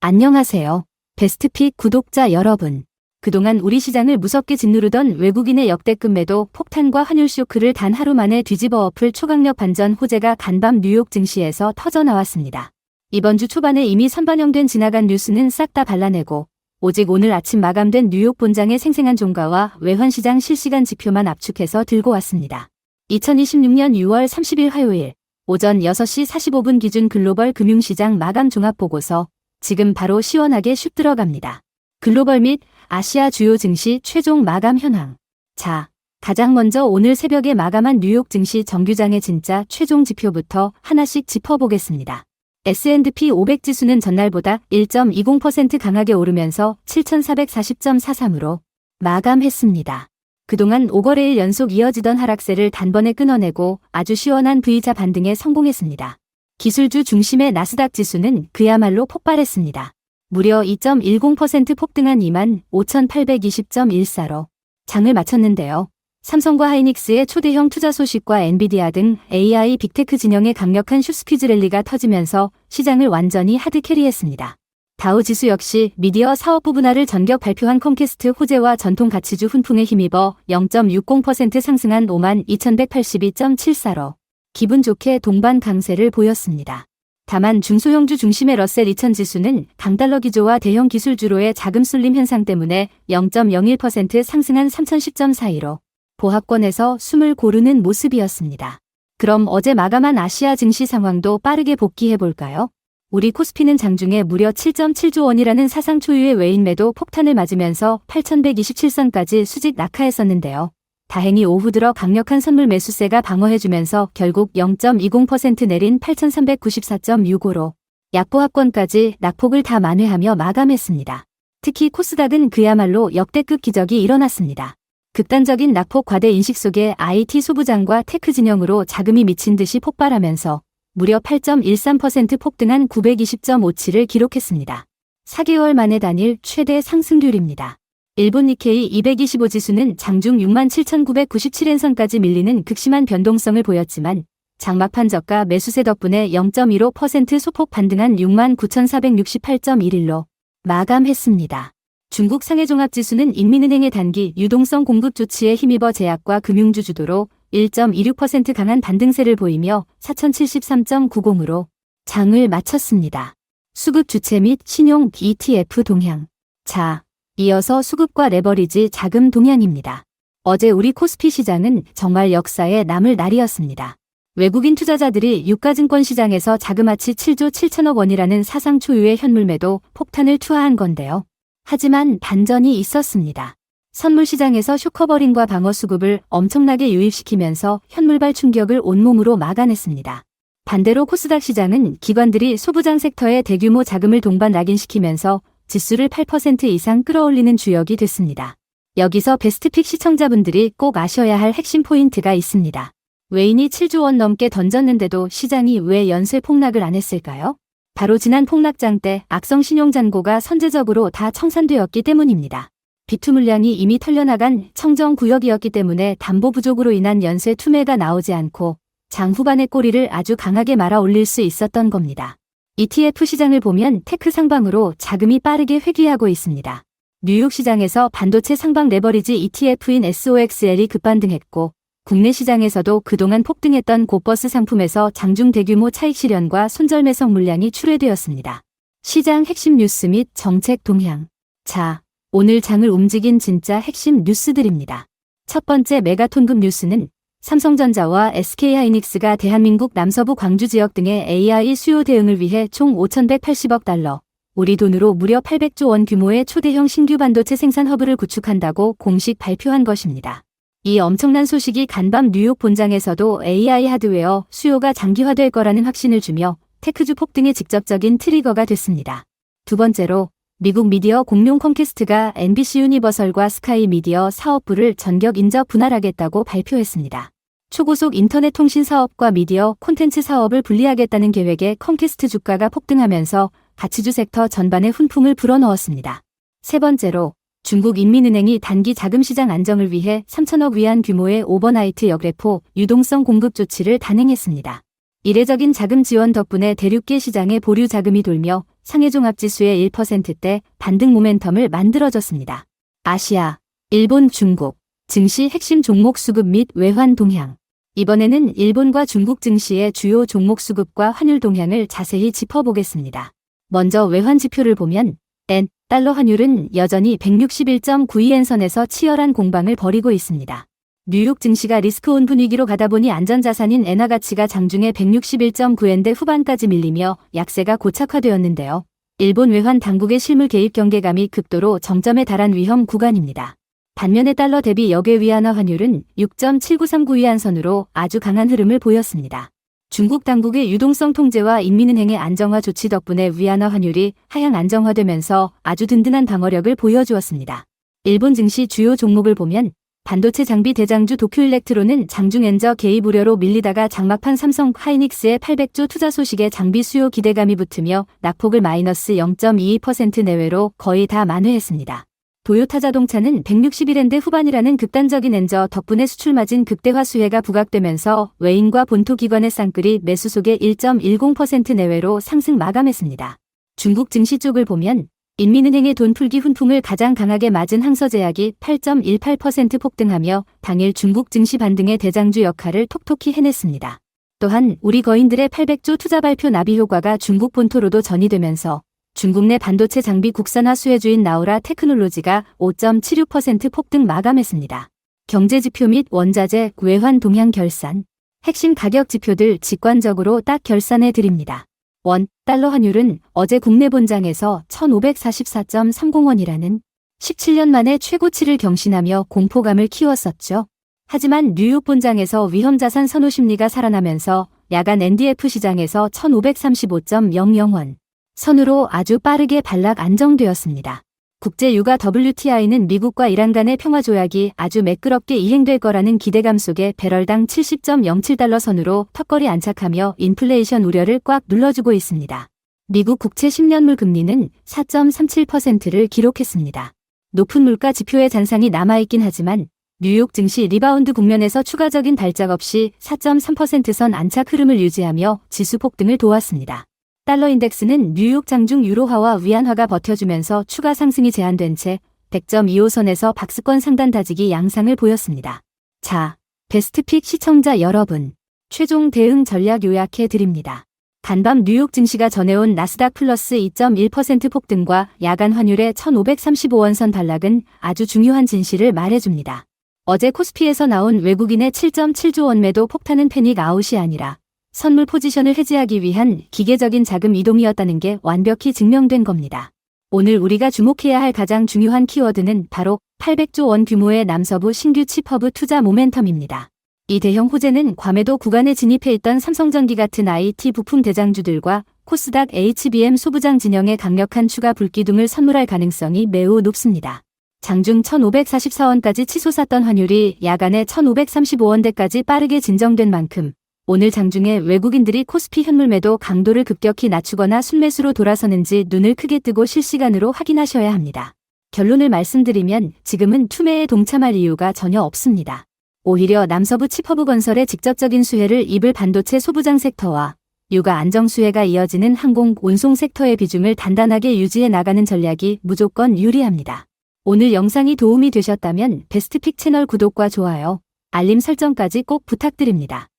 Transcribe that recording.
안녕하세요. 베스트픽 구독자 여러분. 그동안 우리 시장을 무섭게 짓누르던 외국인의 역대급 매도 폭탄과 환율 쇼크를 단 하루 만에 뒤집어 엎을 초강력 반전 호재가 간밤 뉴욕 증시에서 터져나왔습니다. 이번 주 초반에 이미 선반영된 지나간 뉴스는 싹 다 발라내고 오직 오늘 아침 마감된 뉴욕 본장의 생생한 종가와 외환시장 실시간 지표만 압축해서 들고 왔습니다. 2026년 6월 30일 화요일 오전 6시 45분 기준 글로벌 금융시장 마감 종합보고서 지금 바로 시원하게 슉 들어갑니다. 글로벌 및 아시아 주요 증시 최종 마감 현황. 자, 가장 먼저 오늘 새벽에 마감한 뉴욕 증시 정규장의 진짜 최종 지표부터 하나씩 짚어보겠습니다. S&P 500 지수는 전날보다 1.20% 강하게 오르면서 7,440.43으로 마감했습니다. 그동안 5거래일 연속 이어지던 하락세를 단번에 끊어내고 아주 시원한 V자 반등에 성공했습니다. 기술주 중심의 나스닥 지수는 그야말로 폭발했습니다. 무려 2.10% 폭등한 25,820.14로 장을 마쳤는데요. 삼성과 하이닉스의 초대형 투자 소식과 엔비디아 등 AI 빅테크 진영의 강력한 슈스퀴즈 랠리가 터지면서 시장을 완전히 하드캐리했습니다. 다우 지수 역시 미디어 사업부 분할을 전격 발표한 컴캐스트 호재와 전통 가치주 훈풍에 힘입어 0.60% 상승한 52,182.74로 기분 좋게 동반 강세를 보였습니다. 다만 중소형주 중심의 러셀 2000 지수는 강달러 기조와 대형 기술주로의 자금 쏠림 현상 때문에 0.01% 상승한 3010.42로 보합권에서 숨을 고르는 모습이었습니다. 그럼 어제 마감한 아시아 증시 상황도 빠르게 복귀해볼까요? 우리 코스피는 장중에 무려 7.7조 원이라는 사상 초유의 외인 매도 폭탄을 맞으면서 8127선까지 수직 낙하했었는데요. 다행히 오후 들어 강력한 선물 매수세가 방어해주면서 결국 0.20% 내린 8394.65로 약보합권까지 낙폭을 다 만회하며 마감했습니다. 특히 코스닥은 그야말로 역대급 기적이 일어났습니다. 극단적인 낙폭 과대 인식 속에 IT 소부장과 테크 진영으로 자금이 미친 듯이 폭발하면서 무려 8.13% 폭등한 920.57을 기록했습니다. 4개월 만에 단일 최대 상승률입니다. 일본 니케이 225 지수는 장중 67,997엔선까지 밀리는 극심한 변동성을 보였지만 장막판 저가 매수세 덕분에 0.15% 소폭 반등한 69,468.11로 마감했습니다. 중국 상해종합지수는 인민은행의 단기 유동성 공급 조치에 힘입어 제약과 금융주 주도로 1.26% 강한 반등세를 보이며 4,073.90으로 장을 마쳤습니다. 수급 주체 및 신용 ETF 동향. 자, 이어서 수급과 레버리지 자금 동향입니다. 어제 우리 코스피 시장은 정말 역사에 남을 날이었습니다. 외국인 투자자들이 유가증권 시장에서 자그마치 7조 7천억 원이라는 사상 초유의 현물 매도 폭탄을 투하한 건데요. 하지만 반전이 있었습니다. 선물 시장에서 쇼커버링과 방어 수급을 엄청나게 유입시키면서 현물발 충격을 온몸으로 막아냈습니다. 반대로 코스닥 시장은 기관들이 소부장 섹터에 대규모 자금을 동반 낙인시키면서 지수를 8% 이상 끌어올리는 주역이 됐습니다. 여기서 베스트픽 시청자분들이 꼭 아셔야 할 핵심 포인트가 있습니다. 외인이 7조 원 넘게 던졌는데도 시장이 왜 연쇄 폭락을 안 했을까요? 바로 지난 폭락장 때 악성 신용 잔고가 선제적으로 다 청산되었기 때문입니다. 비투 물량이 이미 털려나간 청정 구역이었기 때문에 담보 부족으로 인한 연쇄 투매가 나오지 않고 장 후반의 꼬리를 아주 강하게 말아 올릴 수 있었던 겁니다. ETF 시장을 보면 테크 상방으로 자금이 빠르게 회귀하고 있습니다. 뉴욕 시장에서 반도체 상방 레버리지 ETF인 SOXL이 급반등했고 국내 시장에서도 그동안 폭등했던 고버스 상품에서 장중 대규모 차익 실현과 손절 매석 물량이 출회되었습니다. 시장 핵심 뉴스 및 정책 동향. 자, 오늘 장을 움직인 진짜 핵심 뉴스들입니다. 첫 번째 메가톤급 뉴스는 삼성전자와 SK하이닉스가 대한민국 남서부 광주 지역 등의 AI 수요 대응을 위해 총 5,180억 달러, 우리 돈으로 무려 800조 원 규모의 초대형 신규 반도체 생산 허브를 구축한다고 공식 발표한 것입니다. 이 엄청난 소식이 간밤 뉴욕 본장에서도 AI 하드웨어 수요가 장기화될 거라는 확신을 주며 테크주 폭등의 직접적인 트리거가 됐습니다. 두 번째로 미국 미디어 공룡 컴캐스트가 NBC 유니버설과 스카이 미디어 사업부를 전격 인적 분할하겠다고 발표했습니다. 초고속 인터넷 통신 사업과 미디어 콘텐츠 사업을 분리하겠다는 계획에 컴캐스트 주가가 폭등하면서 가치주 섹터 전반에 훈풍을 불어넣었습니다. 세 번째로 중국 인민은행이 단기 자금시장 안정을 위해 3천억 위안 규모의 오버나이트 역레포 유동성 공급 조치를 단행했습니다. 이례적인 자금 지원 덕분에 대륙계 시장에 보류 자금이 돌며 상해종합지수의 1%대 반등 모멘텀을 만들어줬습니다. 아시아, 일본, 중국, 증시 핵심 종목 수급 및 외환 동향. 이번에는 일본과 중국 증시의 주요 종목 수급과 환율 동향을 자세히 짚어보겠습니다. 먼저 외환 지표를 보면 엔, 달러 환율은 여전히 161.92엔선에서 치열한 공방을 벌이고 있습니다. 뉴욕 증시가 리스크온 분위기로 가다 보니 안전자산인 엔화 가치가 장중에 161.9엔대 후반까지 밀리며 약세가 고착화되었는데요. 일본 외환 당국의 실물 개입 경계감이 극도로 정점에 달한 위험 구간입니다. 반면에 달러 대비 역외 위안화 환율은 6.7939위안선으로 아주 강한 흐름을 보였습니다. 중국 당국의 유동성 통제와 인민은행의 안정화 조치 덕분에 위안화 환율이 하향 안정화되면서 아주 든든한 방어력을 보여주었습니다. 일본 증시 주요 종목을 보면 반도체 장비 대장주 도쿄일렉트론은 장중 엔저 개입 우려로 밀리다가 장막판 삼성 하이닉스의 800조 투자 소식에 장비 수요 기대감이 붙으며 낙폭을 마이너스 0.22% 내외로 거의 다 만회했습니다. 도요타 자동차는 161엔대 후반이라는 극단적인 엔저 덕분에 수출 마진 극대화 수혜가 부각되면서 외인과 본토 기관의 쌍끌이 매수 속에 1.10% 내외로 상승 마감했습니다. 중국 증시 쪽을 보면 인민은행의 돈 풀기 훈풍을 가장 강하게 맞은 항서제약이 8.18% 폭등하며 당일 중국 증시 반등의 대장주 역할을 톡톡히 해냈습니다. 또한 우리 거인들의 800조 투자 발표 나비 효과가 중국 본토로도 전이되면서 중국 내 반도체 장비 국산화 수혜주인 나우라 테크놀로지가 5.76% 폭등 마감했습니다. 경제지표 및 원자재, 외환 동향 결산, 핵심 가격 지표들 직관적으로 딱 결산해 드립니다. 원, 달러 환율은 어제 국내 본장에서 1,544.30원이라는 17년 만에 최고치를 경신하며 공포감을 키웠었죠. 하지만 뉴욕 본장에서 위험자산 선호 심리가 살아나면서 야간 NDF 시장에서 1,535.00원 선으로 아주 빠르게 반락 안정되었습니다. 국제유가 WTI는 미국과 이란 간의 평화조약이 아주 매끄럽게 이행될 거라는 기대감 속에 배럴당 70.07달러 선으로 턱걸이 안착하며 인플레이션 우려를 꽉 눌러주고 있습니다. 미국 국채 10년물 금리는 4.37%를 기록했습니다. 높은 물가 지표의 잔상이 남아있긴 하지만 뉴욕 증시 리바운드 국면에서 추가적인 발작 없이 4.3%선 안착 흐름을 유지하며 지수 폭등을 도왔습니다. 달러 인덱스는 뉴욕 장중 유로화와 위안화가 버텨주면서 추가 상승이 제한된 채 100.25선에서 박스권 상단 다지기 양상을 보였습니다. 자, 베스트픽 시청자 여러분, 최종 대응 전략 요약해 드립니다. 간밤 뉴욕 증시가 전해온 나스닥 플러스 2.1% 폭등과 야간 환율의 1,535원 선 반락은 아주 중요한 진실을 말해줍니다. 어제 코스피에서 나온 외국인의 7.7조 원 매도 폭탄은 패닉 아웃이 아니라 선물 포지션을 해지하기 위한 기계적인 자금 이동이었다는 게 완벽히 증명된 겁니다. 오늘 우리가 주목해야 할 가장 중요한 키워드는 바로 800조 원 규모의 남서부 신규 칩허브 투자 모멘텀입니다. 이 대형 호재는 과매도 구간에 진입해 있던 삼성전기 같은 IT 부품 대장주들과 코스닥 HBM 소부장 진영의 강력한 추가 불기둥을 선물할 가능성이 매우 높습니다. 장중 1,544원까지 치솟았던 환율이 야간에 1,535원대까지 빠르게 진정된 만큼 오늘 장중에 외국인들이 코스피 현물 매도 강도를 급격히 낮추거나 순매수로 돌아서는지 눈을 크게 뜨고 실시간으로 확인하셔야 합니다. 결론을 말씀드리면 지금은 투매에 동참할 이유가 전혀 없습니다. 오히려 남서부 칩허브 건설의 직접적인 수혜를 입을 반도체 소부장 섹터와 유가 안정 수혜가 이어지는 항공, 운송 섹터의 비중을 단단하게 유지해 나가는 전략이 무조건 유리합니다. 오늘 영상이 도움이 되셨다면 베스트픽 채널 구독과 좋아요, 알림 설정까지 꼭 부탁드립니다.